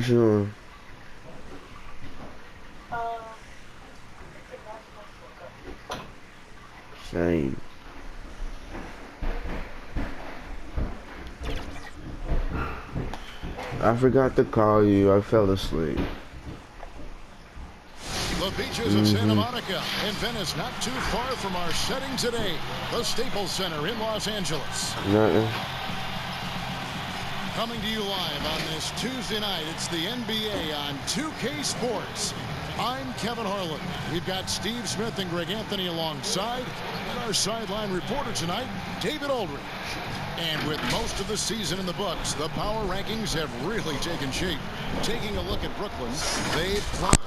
What you doing? Shame. I forgot to call you. I fell asleep. The beaches of Santa Monica and Venice, not too far from our setting today, the Staples Center in Los Angeles. Nothing. Coming to you live on this Tuesday night, it's the NBA on 2K Sports. I'm Kevin Harlan. We've got Steve Smith and Greg Anthony alongside, and our sideline reporter tonight, David Aldridge. And with most of the season in the books, the power rankings have really taken shape. Taking a look at Brooklyn, they've climbed.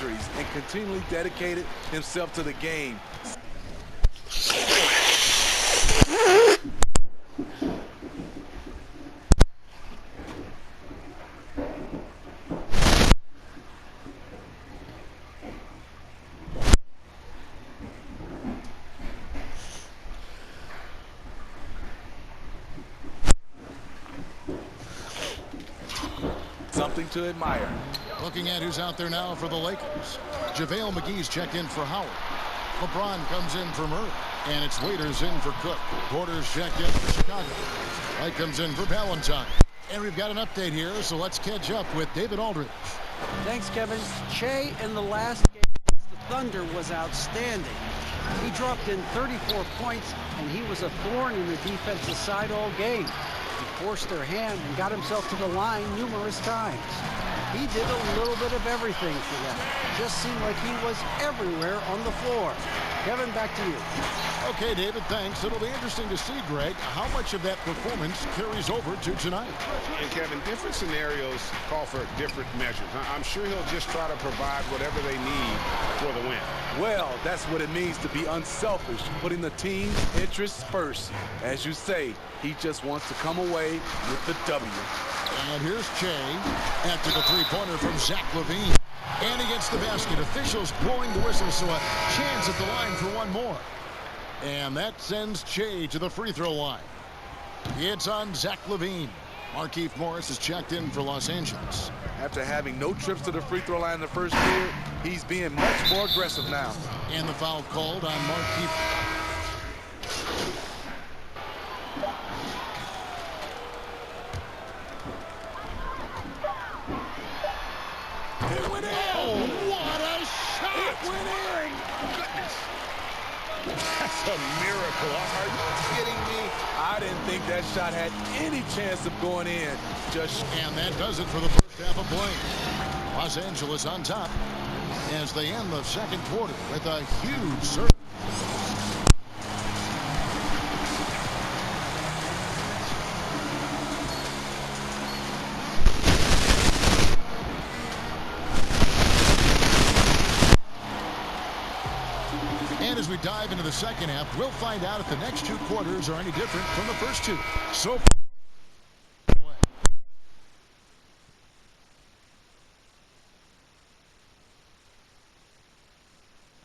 injuries and continually dedicated himself to the game. Something to admire. Looking at who's out there now for the Lakers. JaVale McGee's checked in for Howard. LeBron comes in for Murray. And it's Waiters in for Cook. Porter's checked in for Chicago. White comes in for Valentine. And we've got an update here, so let's catch up with David Aldridge. Thanks, Kevin. Shea in the last game against the Thunder was outstanding. He dropped in 34 points, and he was a thorn in the defensive side all game. He forced their hand and got himself to the line numerous times. He did a little bit of everything for them. Just seemed like he was everywhere on the floor. Kevin, back to you. Okay, David, thanks. It'll be interesting to see, Greg, how much of that performance carries over to tonight. And, Kevin, different scenarios call for different measures. I'm sure he'll just try to provide whatever they need for the win. Well, that's what it means to be unselfish, putting the team's interests first. As you say, he just wants to come away with the W. And here's Shea after the three-pointer from Zach LaVine. And he gets the basket. Officials blowing the whistle, so a chance at the line for one more. And that sends Shea to the free throw line. It's on Zach LaVine. Markieff Morris is checked in for Los Angeles. After having no trips to the free throw line in the first period, he's being much more aggressive now. And the foul called on Markieff. It went in. Oh, what a shot! It went in. Goodness. That's a miracle. Are you kidding me? I didn't think that shot had any chance of going in. And that does it for the first half of play. Los Angeles on top as they end the second quarter with a huge serve. And as we dive into the second half, we'll find out if the next two quarters are any different from the first two. So far,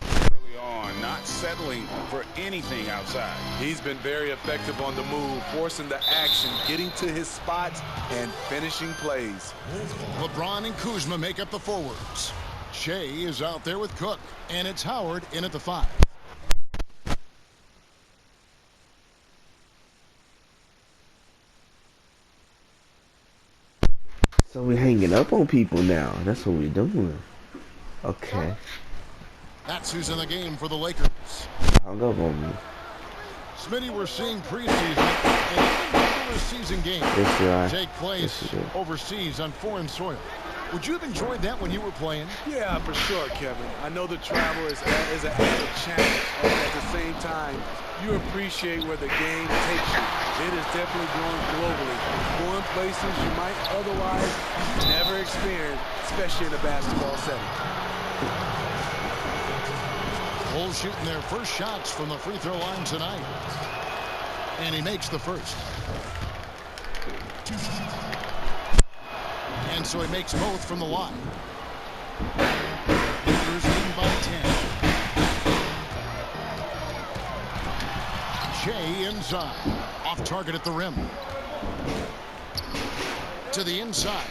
Early on, not settling for anything outside. He's been very effective on the move, forcing the action, getting to his spots, and finishing plays. LeBron and Kuzma make up the forwards. Shea is out there with Cook, and it's Howard in at the 5. So we hanging up on people now. That's what we're doing. Okay. That's who's in the game for the Lakers. Hung up on me. Smitty, we're seeing preseason and even regular season games take place overseas on foreign soil. Would you have enjoyed that when you were playing? Yeah, for sure, Kevin. I know the travel is an added challenge, and at the same time, you appreciate where the game takes you. It is definitely going globally, going places you might otherwise never experience, especially in a basketball setting. Bulls shooting their first shots from the free throw line tonight. And he makes the first. And so he makes both from the line. Lakers leading by 10. Shea inside. Off target at the rim. To the inside.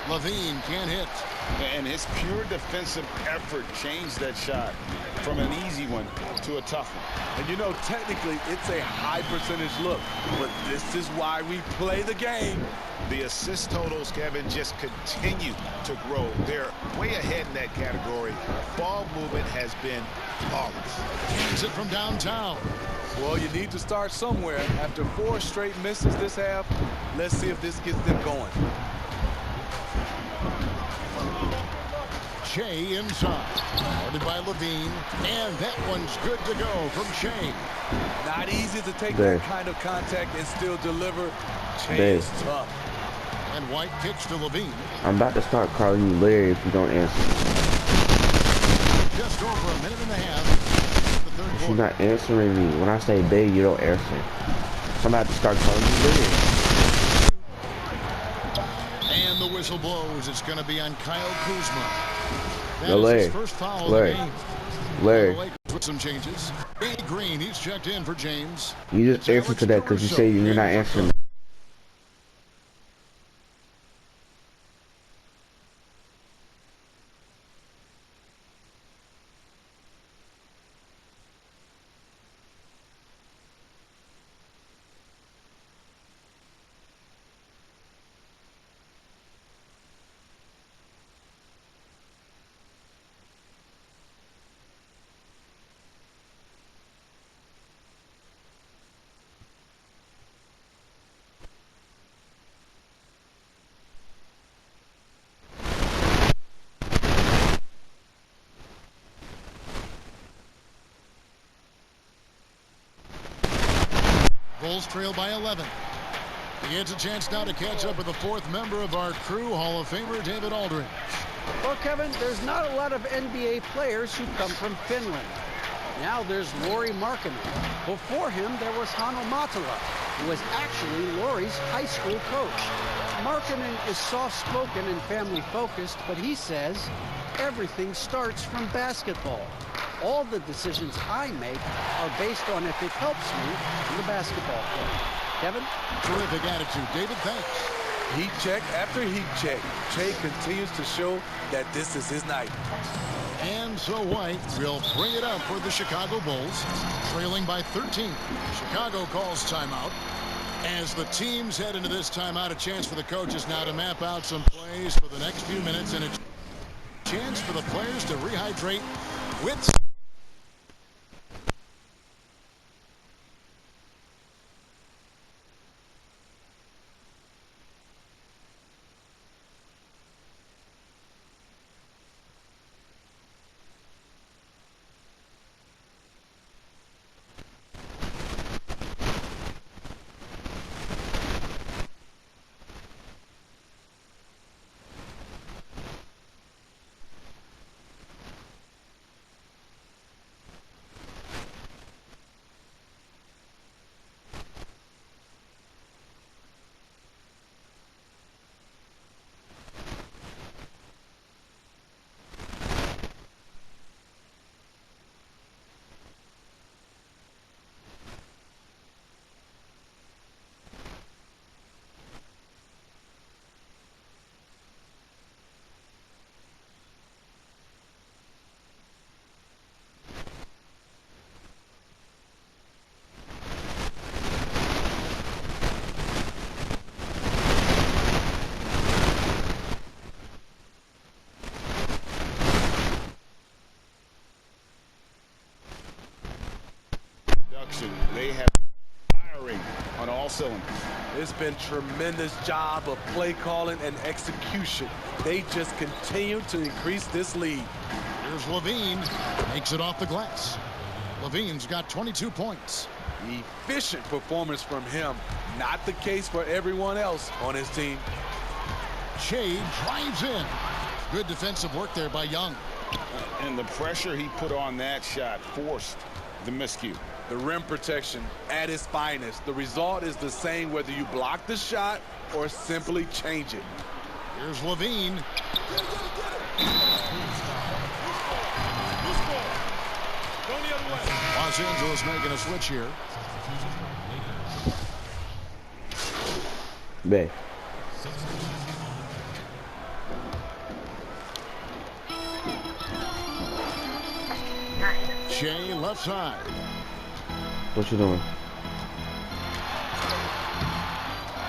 LaVine can't hit. And his pure defensive effort changed that shot from an easy one to a tough one. And you know, technically, it's a high percentage look, but this is why we play the game. The assist totals, Kevin, just continue to grow. They're way ahead in that category. Ball movement has been flawless. Hands it from downtown. Well, you need to start somewhere. After 4 straight misses this half, let's see if this gets them going. Shea inside. Guarded by LaVine. And that one's good to go from Shea. Not easy to take that kind of contact and still deliver. Shea is tough. And White kicks to Levine. I'm about to start calling you Larry if you don't answer. Just over a minute and a half. The third If quarter. you're not answering me, when I say babe, you don't answer. So I'm about to start calling you Larry. And the whistle blows. It's going to be on Kyle Kuzma. That No, is Larry. his first foul Larry. of the game. Larry. The Lakers with some changes. A. Green, he's checked in for James. You just answer to that because you say you're not answering. Bulls trail by 11. He gets a chance now to catch up with the fourth member of our crew, Hall of Famer David Aldridge. Well, Kevin, there's not a lot of NBA players who come from Finland. Now there's Lauri Markkanen. Before him, there was Hanno Matala, who was actually Lauri's high school coach. Markkanen is soft-spoken and family-focused, but he says everything starts from basketball. All the decisions I make are based on if it helps me in the basketball court. Kevin? Terrific attitude. David, thanks. Heat check after heat check. Che continues to show that this is his night. And so White will bring it up for the Chicago Bulls, trailing by 13. Chicago calls timeout. As the teams head into this timeout, a chance for the coaches now to map out some plays for the next few minutes, and a chance for the players to rehydrate with They have firing on all cylinders. It's been tremendous job of play calling and execution. They just continue to increase this lead. Here's Levine. Makes it off the glass. Levine's got 22 points. Efficient performance from him. Not the case for everyone else on his team. Che drives in. Good defensive work there by Young. And the pressure he put on that shot forced the miscue. The rim protection at its finest. The result is the same whether you block the shot or simply change it. Here's Levine. Los Angeles making a switch here. Babe. Che left side. What you doing?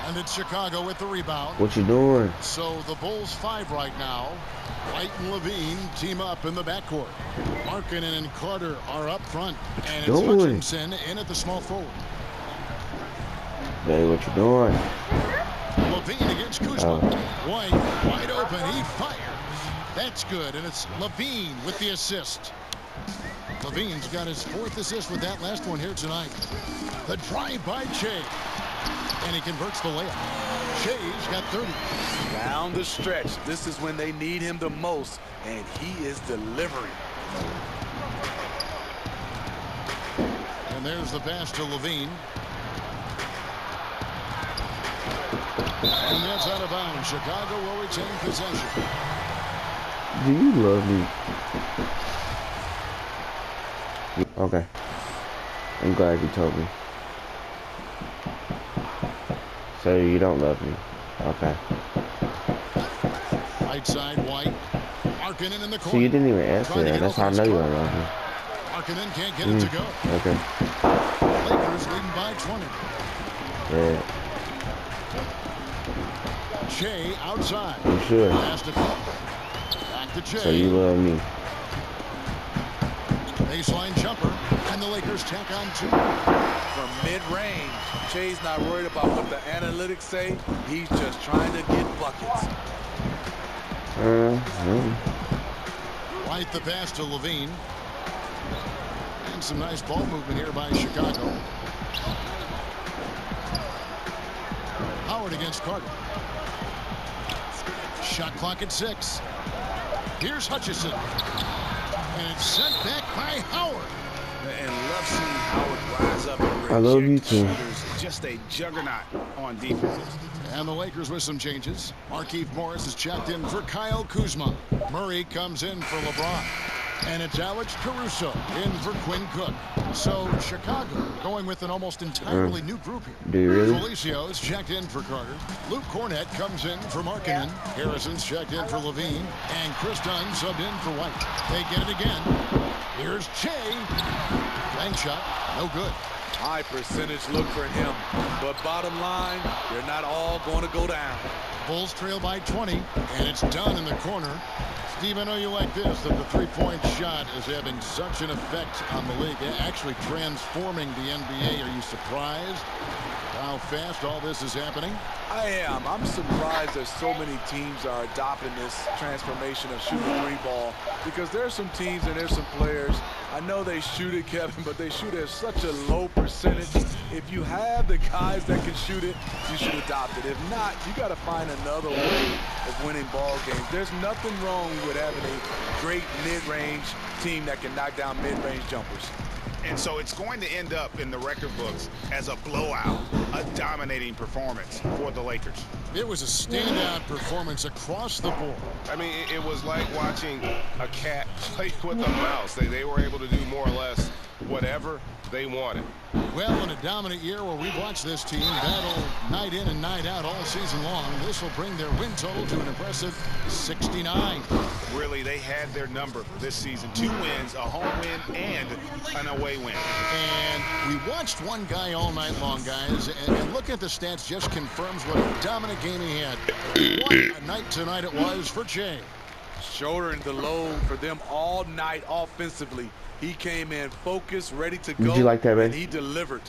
And it's Chicago with the rebound. What you doing? So the Bulls 5 right now. White and Levine team up in the backcourt. Markkanen and Carter are up front. And it's Doing? Hutchinson in at the small forward. Babe, what you doing? Levine against Kuzma. Oh. White wide open. He fires. That's good. And it's Levine with the assist. Levine's got his 4th assist with that last one here tonight. The drive by Che. And he converts the layup. Shea's got 30. Down the stretch, this is when they need him the most, and he is delivering. And there's the pass to Levine. And that's out of bounds. Chicago will retain possession. Do you love me? Okay. I'm glad you told me. So you don't love me. Okay. Right side, White. Markkanen in the corner. So you didn't even answer that. That's how I know you don't love me. Markkanen can't get it to go. Okay. Lakers leading by 20. Yeah. Shea outside. I'm sure. Pass to Cook. Back to Shea. So you love me. Baseline jumper. And the Lakers tack on 2. From mid-range, Shea's not worried about what the analytics say. He's just trying to get buckets. White the pass to Levine. And some nice ball movement here by Chicago. Howard against Carter. Shot clock at 6. Here's Hutchison. And it's sent back by Howard. And love seeing Howard rise up and I love you reject too. shooters. Just a juggernaut on defense. And the Lakers with some changes. Markieff Morris is checked in for Kyle Kuzma. Murray comes in for LeBron. And it's Alex Caruso in for Quinn Cook. So Chicago going with an almost entirely new group here. Do you really? Felicio is checked in for Carter. Luke Cornett comes in for Markkanen. Harrison's checked in for Levine. And Chris Dunn subbed in for White. They get it again. Here's Shea. Bank shot. No good. High percentage look for him. But bottom line, they're not all going to go down. Bulls trail by 20. And it's Dunn in the corner. Steve, I know you like this, that the three-point shot is having such an effect on the league, actually transforming the NBA. Are you surprised how fast all this is happening? I am. I'm surprised that so many teams are adopting this transformation of shooting the three ball, because there's some teams and there's some players. I know they shoot it, Kevin, but they shoot it at such a low percentage. If you have the guys that can shoot it, you should adopt it. If not, you got to find another way of winning ball games. There's nothing wrong with having a great mid-range team that can knock down mid-range jumpers. And so it's going to end up in the record books as a blowout, a dominating performance for the Lakers. It was a standout performance across the board. I mean, it was like watching a cat play with a mouse. They were able to do more or less whatever they wanted. Well, in a dominant year where we've watched this team battle night in and night out all season long, this will bring their win total to an impressive 69. Really, they had their number this season. 2 wins, a home win, and an away win. And we watched one guy all night long, guys, and looking at the stats just confirms what a dominant game he had. What a night tonight it was for Jay. Shouldering the load for them all night offensively. He came in focused, ready to go. Did you like that, man? And he delivered.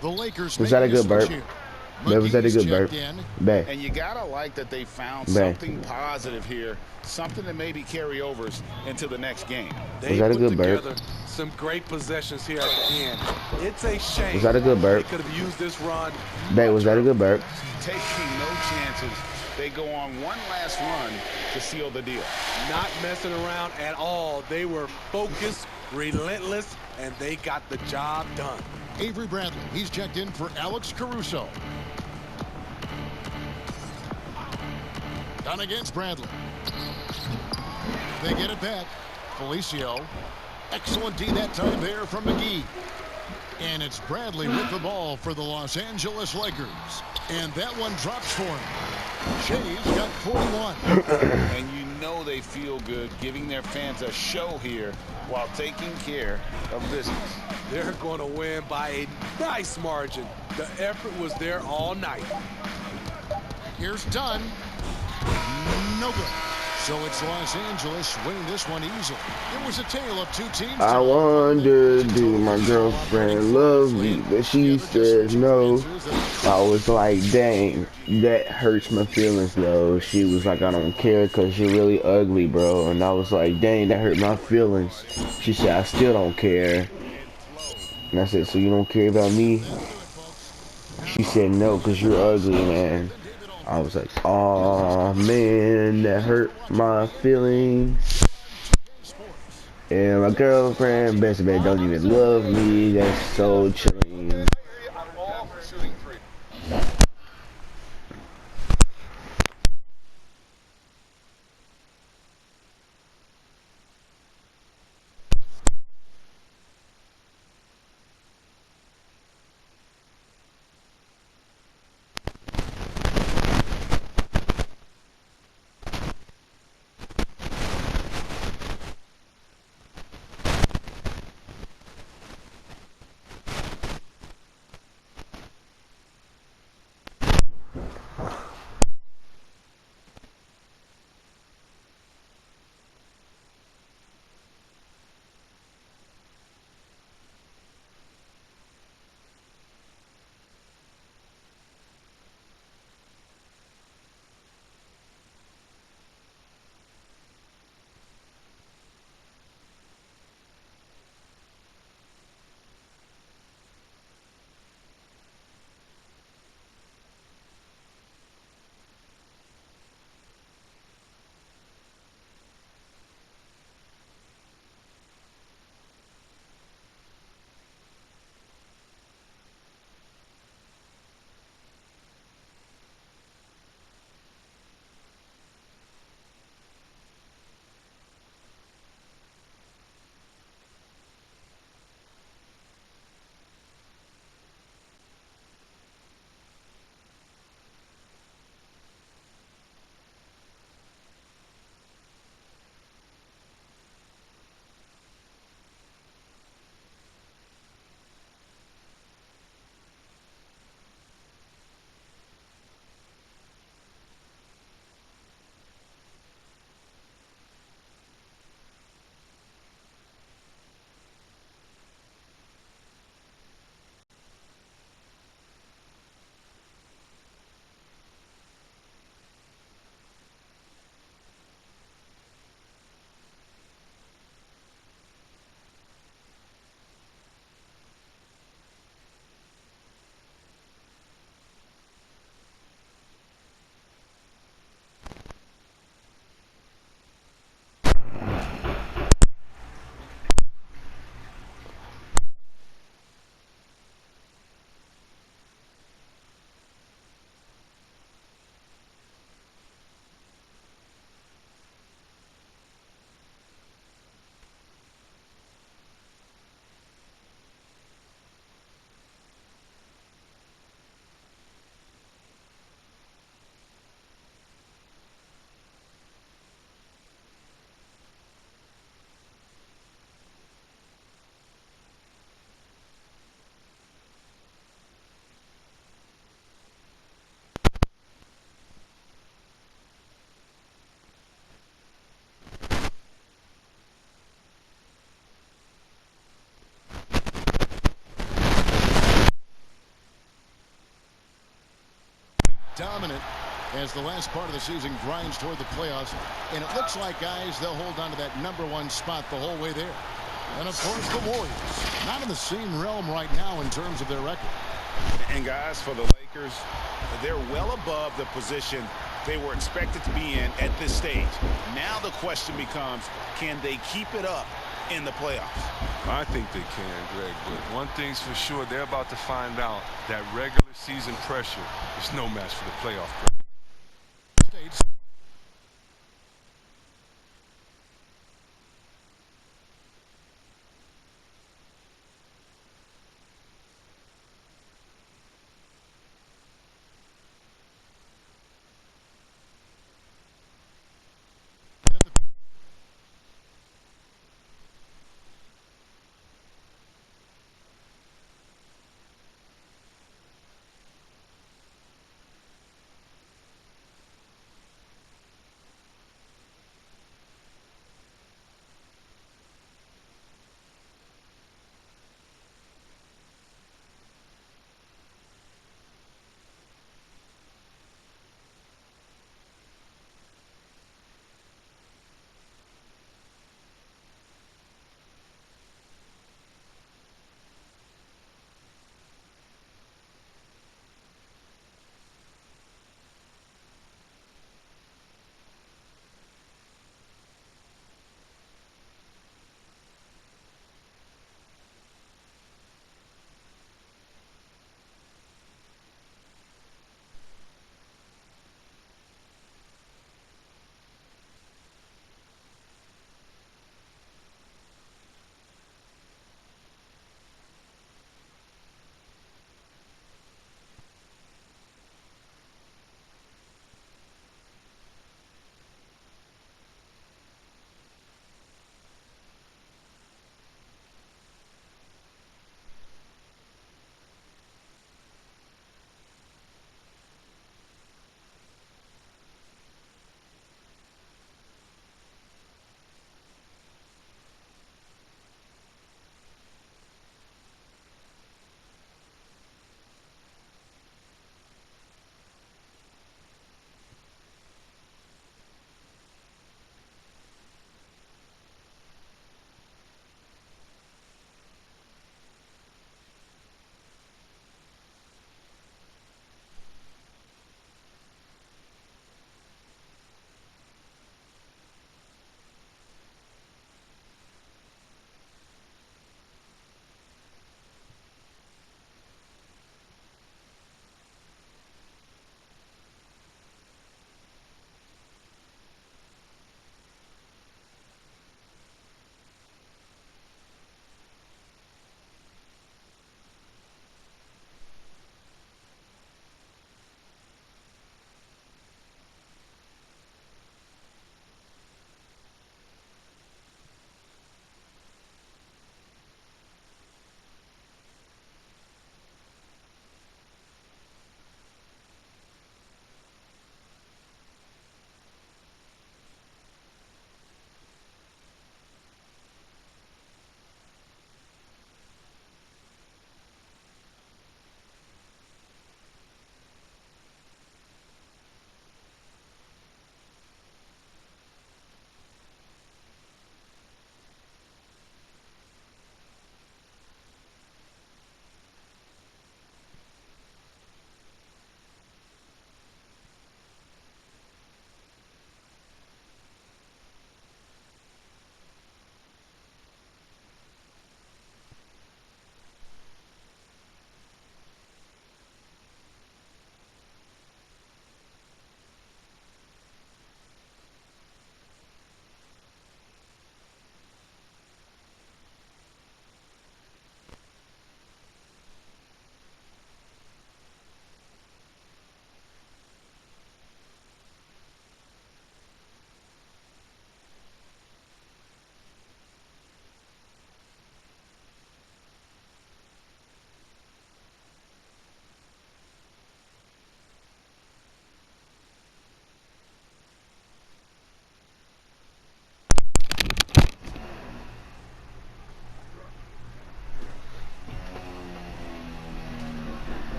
The Lakers was that a good burp? Man, was that a good burp? Bang. And you gotta like that they found Bang. something positive here, something that maybe carry overs into the next game. They Was that a put good burp? together some great possessions here at the end. It's a shame. Was that a good burp? They could have used this run. Bang, was that a good burp? Taking no chances. They go on one last run to seal the deal. Not messing around at all. They were focused, relentless, and they got the job done. Avery Bradley, he's checked in for Alex Caruso. Done against Bradley. They get it back. Felicio. Excellent D that time there from McGee. And it's Bradley with the ball for the Los Angeles Lakers. And that one drops for him. Shea's got 41. And you know they feel good giving their fans a show here while taking care of business. They're going to win by a nice margin. The effort was there all night. Here's Dunn. No good. So it's Los Angeles winning this one easily. It was a tale of 2 teams. I wonder, do my girlfriend love me? But she says no. I was like, dang, that hurts my feelings, though. She was like, I don't care because you're really ugly, bro. And I was like, dang, that hurt my feelings. She said, I still don't care. And I said, so you don't care about me? She said no, cause you're ugly, man. I was like, oh man, that hurt my feelings. And my girlfriend, best man, don't even love me. That's so chilling. Dominant as the last part of the season grinds toward the playoffs. And it looks like, guys, they'll hold on to that #1 spot the whole way there. And, of course, the Warriors, not in the same realm right now in terms of their record. And, guys, for the Lakers, they're well above the position they were expected to be in at this stage. Now the question becomes, can they keep it up in the playoffs? I think they can, Greg, but one thing's for sure, they're about to find out that regular season pressure is no match for the playoff pressure. States.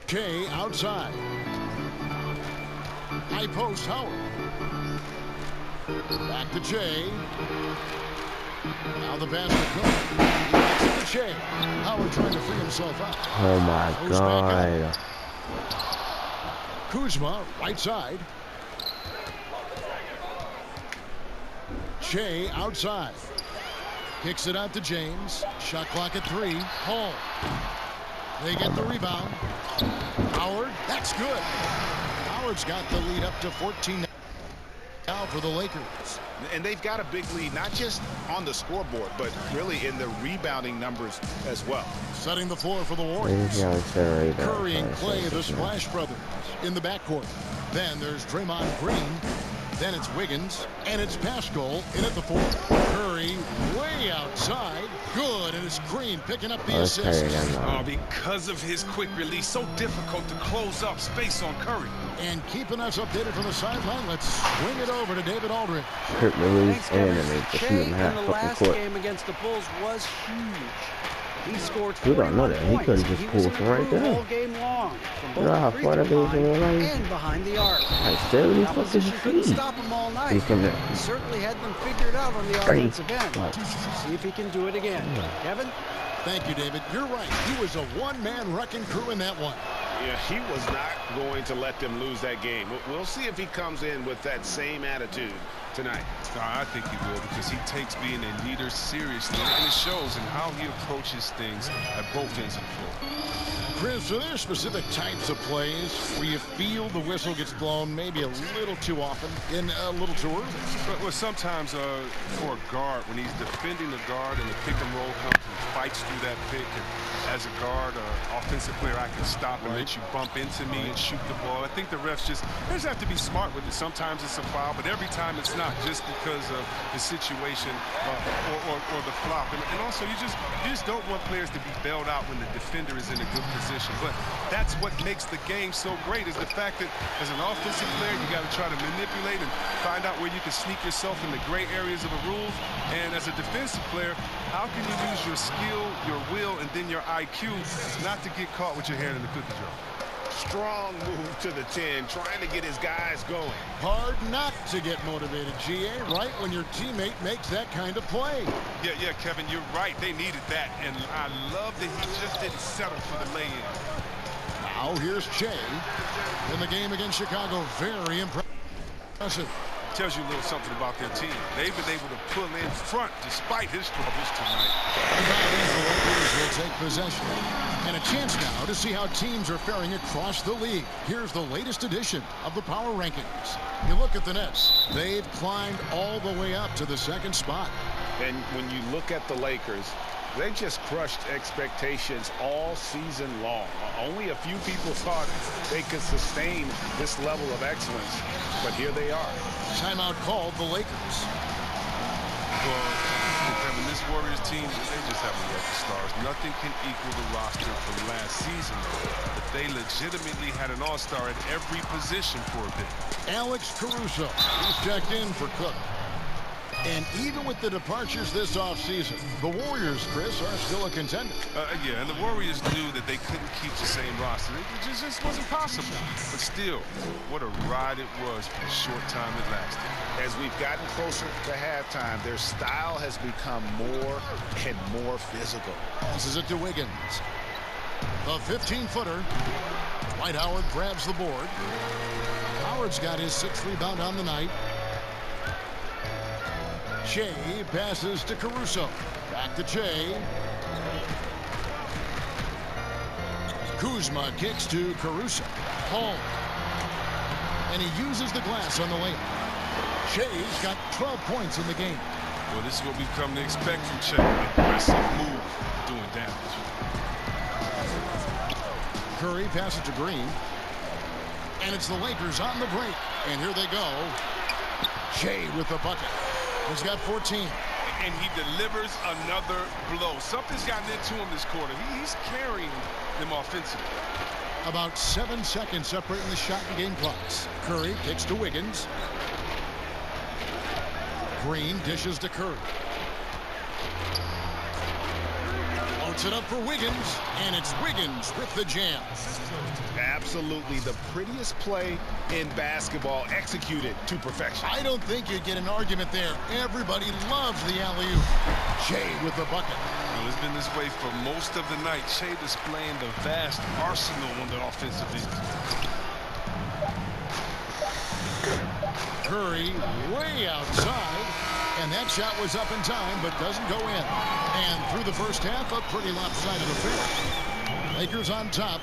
Shea outside. High post, Howard. Back to Shea. Now the pass to Cook. To Shea. Howard trying to free himself out. Oh my God. Kuzma, right side. Shea outside. Kicks it out to James. Shot clock at 3. Hall. They get the rebound. Howard, that's good. Howard's got the lead up to 14 now for the Lakers. And they've got a big lead, not just on the scoreboard, but really in the rebounding numbers as well. Setting the floor for the Warriors. Curry and Clay, the Splash Brothers, in the backcourt. Then there's Draymond Green. Then it's Wiggins, and it's Pascal in at the 4. Curry way outside. Good, and it's Green picking up the assist. Oh, because of his quick release, so difficult to close up space on Curry. And keeping us updated from the sideline, let's swing it over to David Aldridge. Quick release Thanks, Kevin. and Shea in half the fucking last court. game against the Bulls was huge. He scored You don't know 41 that. He points. could've just He was pulled in from the right groove there. all game long, from both You know how the free far that throw is in line the lane? and behind the arc. Like 70 fucking Opposition couldn't feet. stop him all night. He's from there. He certainly had them figured out on the offensive end. See if he can do it again. Kevin? Thank you, David. You're right. He was a one-man wrecking crew in that one. Yeah, he was not going to let them lose that game. We'll see if he comes in with that same attitude tonight. I think he will, because he takes being a leader seriously, and it shows in how he approaches things at both ends of the floor. Chris, are there specific types of plays where you feel the whistle gets blown maybe a little too often and a little too early? Well, sometimes for a guard, when he's defending the guard and the pick and roll comes and fights through that pick, and as a guard, offensive player, I can stop and let you bump into me and shoot the ball. I think the refs just have to be smart with it. Sometimes it's a foul, but every time it's not, just because of the situation or the flop. And also, you just don't want players to be bailed out when the defender is in a good position. But that's what makes the game so great, is the fact that as an offensive player, you got to try to manipulate and find out where you can sneak yourself in the gray areas of the rules. And as a defensive player, how can you use your skill, your will, and then your IQ not to get caught with your hand in the cookie jar? Strong move to the 10, trying to get his guys going. Hard not to get motivated, GA, right when your teammate makes that kind of play. Yeah, Kevin, you're right. They needed that. And I love that he just didn't settle for the lay-in. Now here's Shea in the game against Chicago. Very impressive. Tells you a little something about their team. They've been able to pull in front despite his struggles tonight. The Lakers will take possession. And a chance now to see how teams are faring across the league. Here's the latest edition of the Power Rankings. You look at the Nets. They've climbed all the way up to the 2nd spot. And when you look at the Lakers, they just crushed expectations all season long. Only a few people thought they could sustain this level of excellence, but here they are. Timeout called the Lakers. Well, Kevin, this Warriors team, they just haven't got the stars. Nothing can equal the roster from last season, but they legitimately had an all-star at every position for a bit. Alex Caruso, he's checked in for Cook. And even with the departures this offseason, the Warriors, Chris, are still a contender. Yeah, and the Warriors knew that they couldn't keep the same roster. It just wasn't possible. But still, what a ride it was for the short time it lasted. As we've gotten closer to halftime, their style has become more and more physical. This is it to Wiggins. The 15-footer. Dwight Howard grabs the board. Howard's got his 6th rebound on the night. Shea passes to Caruso. Back to Shea. Kuzma kicks to Caruso. Hall. And he uses the glass on the lane. Shea's got 12 points in the game. Well, this is what we've come to expect from Shea. Aggressive move, doing damage. Curry passes to Green. And it's the Lakers on the break. And here they go. Shea with the bucket. He's got 14. And he delivers another blow. Something's gotten into him this quarter. He's carrying them offensively. About 7 seconds separating the shot and game clocks. Curry kicks to Wiggins. Green dishes to Curry. Floats it up for Wiggins, and it's Wiggins with the jam. Absolutely the prettiest play in basketball, executed to perfection. I don't think you'd get an argument there. Everybody loves the alley-oop. Shea with the bucket. Well, it's been this way for most of the night. Shea displaying the vast arsenal on the offensive end. Curry way outside, and that shot was up in time but doesn't go in. And through the first half, a pretty lopsided affair. Lakers on top,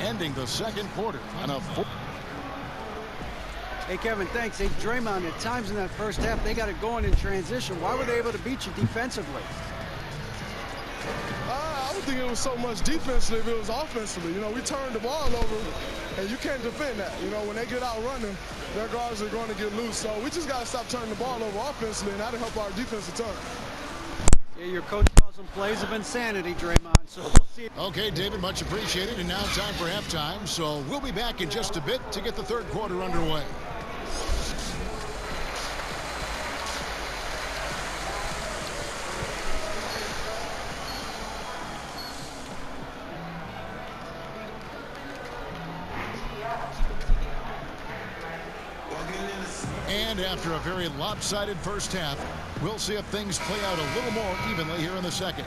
ending the second quarter on a 4. Hey, Kevin, thanks. Hey, Draymond, at times in that first half, they got it going in transition. Why were they able to beat you defensively? I don't think it was so much defensively, it was offensively. You know, we turned the ball over, and you can't defend that. You know, when they get out running, their guards are going to get loose. So we just got to stop turning the ball over offensively, and that'll help our defense a ton. Yeah, your coach calls them plays of insanity, Draymond, so we'll see. Okay, David, much appreciated. And now time for halftime. So we'll be back in just a bit to get the third quarter underway. And after a very lopsided first half, we'll see if things play out a little more evenly here in the second.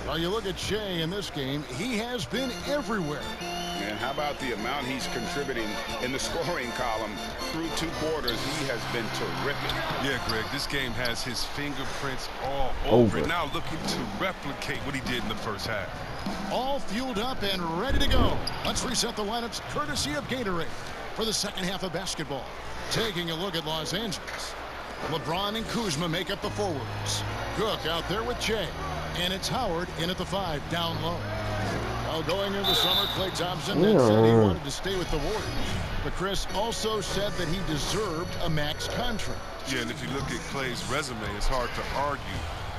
Well, you look at Shea in this game, he has been everywhere. And how about the amount he's contributing in the scoring column through 2 quarters? He has been terrific. Yeah, Greg, this game has his fingerprints all over it. Now looking to replicate what he did in the first half. All fueled up and ready to go. Let's reset the lineups courtesy of Gatorade for the second half of basketball. Taking a look at Los Angeles. LeBron and Kuzma make up the forwards. Cook out there with Shea. And it's Howard in at the 5, down low. Well, going into summer, Klay Thompson had said he wanted to stay with the Warriors. But Chris also said that he deserved a max contract. Yeah, and if you look at Klay's resume, it's hard to argue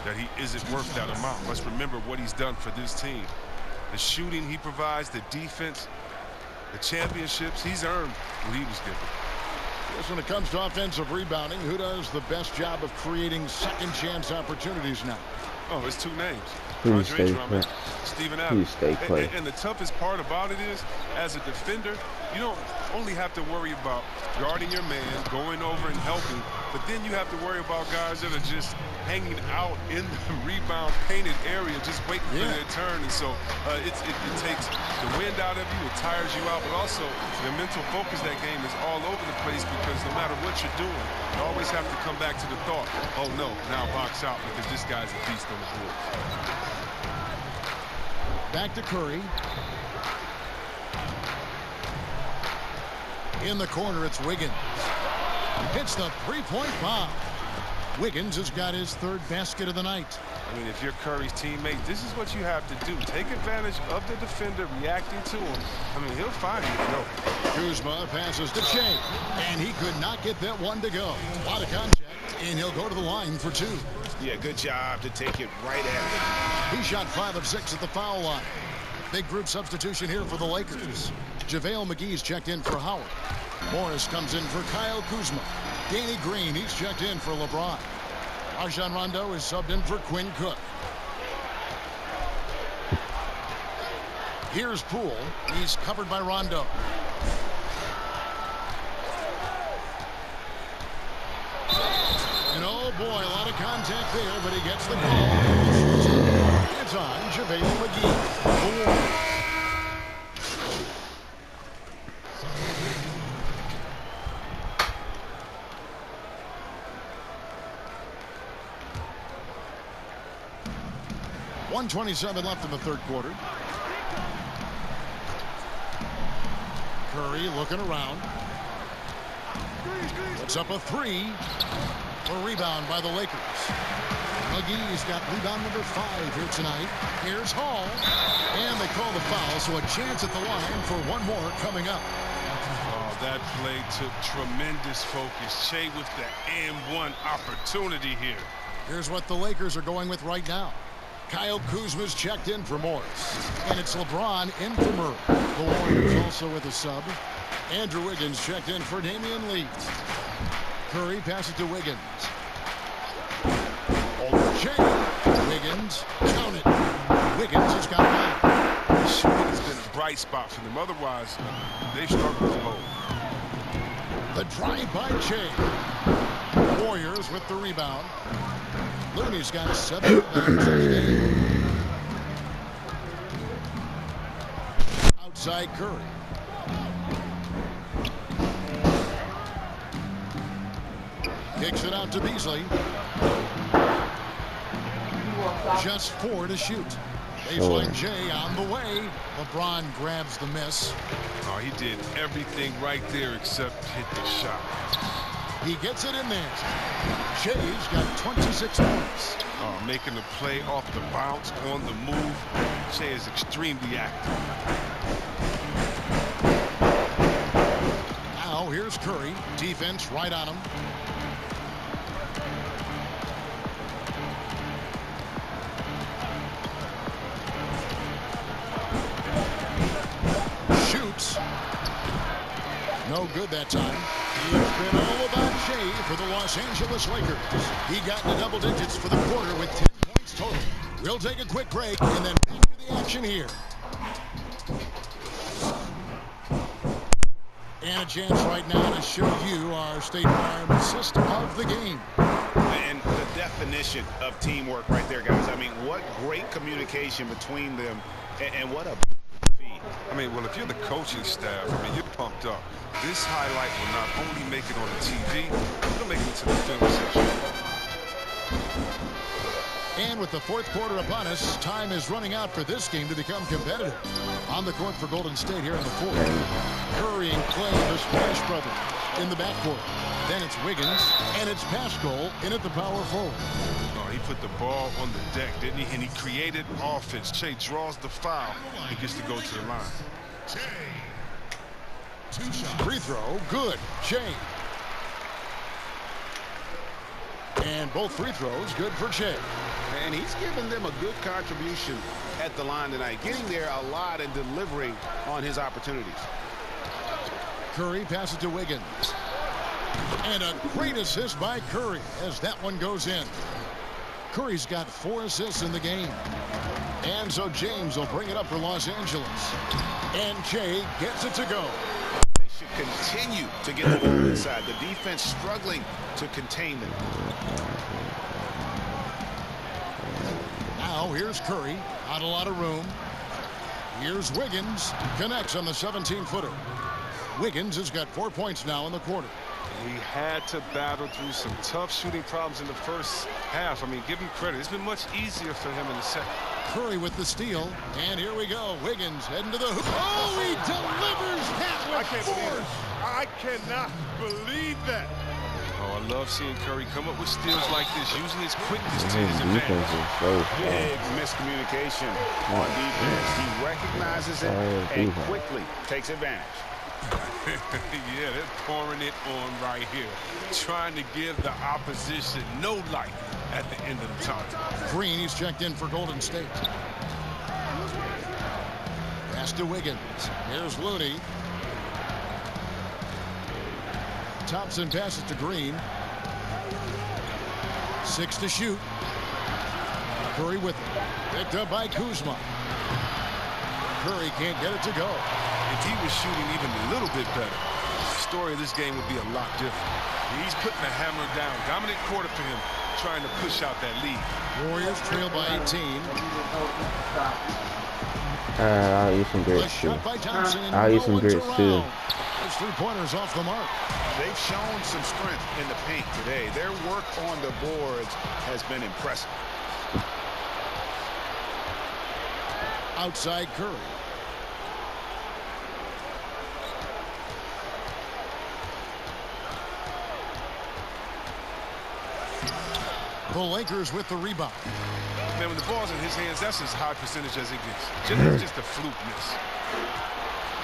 that he isn't worth that amount. Let's remember what he's done for this team. The shooting he provides, the defense, the championships, he's earned what he was given. Yes, when it comes to offensive rebounding, who does the best job of creating second chance opportunities now? Oh, it's 2 names. Please Andre stay Drummond, Steven Adams. Please stay Klay. And the toughest part about it is, as a defender, you don't only have to worry about guarding your man, going over and helping, but then you have to worry about guys that are just hanging out in the rebound painted area, just waiting for their turn. And so it takes the wind out of you, it tires you out, but also the mental focus that game is all over the place because no matter what you're doing, you always have to come back to the thought, oh no, now box out because this guy's a beast on the board. Back to Curry. In the corner, it's Wiggins. Hits the three-point bomb. Wiggins has got his 3rd basket of the night. I mean, if you're Curry's teammate, this is what you have to do. Take advantage of the defender reacting to him. I mean, he'll find you. No. Kuzma passes to Shea, and he could not get that one to go. A lot of contact, and he'll go to the line for 2. Yeah, good job to take it right at him. He shot 5 of 6 at the foul line. Big group substitution here for the Lakers. JaVale McGee's checked in for Howard. Morris comes in for Kyle Kuzma. Danny Green, he's checked in for LeBron. Rajon Rondo is subbed in for Quinn Cook. Here's Poole. He's covered by Rondo. And oh boy, a lot of contact there, but he gets the call. It's on JaVale McGee. .127 left in the 3rd quarter. Curry looking around. Puts up a 3. A rebound by the Lakers. McGee's got rebound number 5 here tonight. Here's Hall. And they call the foul, so a chance at the line for one more coming up. Oh, that play took tremendous focus. Shea with the and one opportunity here. Here's what the Lakers are going with right now. Kyle Kuzma's checked in for Morris. And it's LeBron in for Murray. The Warriors also with a sub. Andrew Wiggins checked in for Damian Lee. Curry passes to Wiggins. Over Shea. Wiggins. Count it. Wiggins has got it. Shooting has been a bright spot for them. Otherwise, they struggle to hold. The drive by Shea. Warriors with the rebound. Looney's got 7 rebounds in the game. Outside Curry. Kicks it out to Beasley. Just 4 to shoot. Baseline Jay on the way. LeBron grabs the miss. Oh, he did everything right there except hit the shot. He gets it in there. Jay's got 26 points. Making the play off the bounce on the move. Shea is extremely active. Now here's Curry. Defense right on him. Shoots. No good that time. It's been all about Shea for the Los Angeles Lakers. He got into double digits for the quarter with 10 points total. We'll take a quick break and then back to the action here. And a chance right now to show you our State Farm system of the game. And the definition of teamwork right there, guys. I mean, what great communication between them, and what a feat. I mean, well, if you're the coaching staff, I mean, you're pumped up. This highlight will not only make it on the TV, it'll make it to the film section. And with the fourth quarter upon us, time is running out for this game to become competitive. On the court for Golden State here in the fourth. Curry and Clay, the Splash Brothers, in the backcourt. Then it's Wiggins, and it's Pascal in at the power forward. Oh, he put the ball on the deck, didn't he? And he created offense. Shea draws the foul. He gets to go to the line. Free throw, good. Shea. And both free throws good for Shea. And he's given them a good contribution at the line tonight, getting there a lot and delivering on his opportunities. Curry passes to Wiggins. And a great assist by Curry as that one goes in. Curry's got 4 assists in the game. And so James will bring it up for Los Angeles. And Shea gets it to go. They should continue to get the ball inside. The defense struggling to contain them. Now here's Curry. Not a lot of room. Here's Wiggins. Connects on the 17-footer. Wiggins has got 4 points now in the quarter. He had to battle through some tough shooting problems in the first half. I mean, give him credit. It's been much easier for him in the second. Curry with the steal. And here we go. Wiggins heading to the hoop. Oh, he delivers that with force. I cannot believe that. Oh, I love seeing Curry come up with steals like this, using his quickness to his advantage. Big miscommunication on defense. He recognizes it and quickly takes advantage. Yeah, they're pouring it on right here, trying to give the opposition no light at the end of the time. Green, he's checked in for Golden State. Pass to Wiggins. Here's Looney. Thompson passes to Green. 6 to shoot. Curry with it. Picked up by Kuzma. Curry can't get it to go. If he was shooting even a little bit better, the story of this game would be a lot different. He's putting the hammer down. Dominant quarter for him, trying to push out that lead. Warriors trail by 18. I'll use some grits too. I'll use some grits too. Those 3-pointers off the mark. They've shown some strength in the paint today. Their work on the boards has been impressive. Outside Curry. The Lakers with the rebound. Man, when the ball's in his hands, that's as high percentage as it gets. It's just a fluke miss.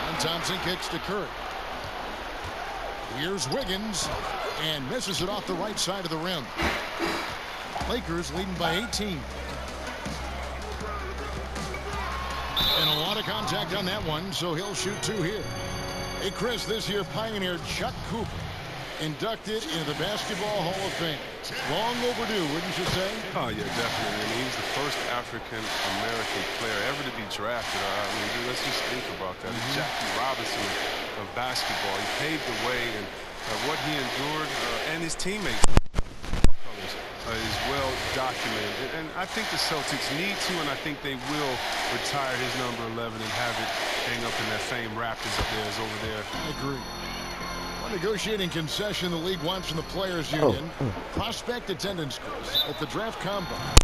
And Thompson kicks to Curry. Here's Wiggins and misses it off the right side of the rim. Lakers leading by 18. And a lot of contact on that one, so he'll shoot 2 here. Hey, Chris, this year pioneer Chuck Cooper inducted into the Basketball Hall of Fame. Long overdue, wouldn't you say? Oh, yeah, definitely. I mean, he was the first African-American player ever to be drafted. I mean, let's just think about that. Jackie Robinson of basketball. He paved the way, and what he endured and his teammates is well documented. And I think the Celtics need to, and I think they will retire his number 11 and have it hang up in that famed Raptors of theirs over there. I agree. One negotiating concession the league wants from the Players Union. Prospect attendance scores at the draft combine.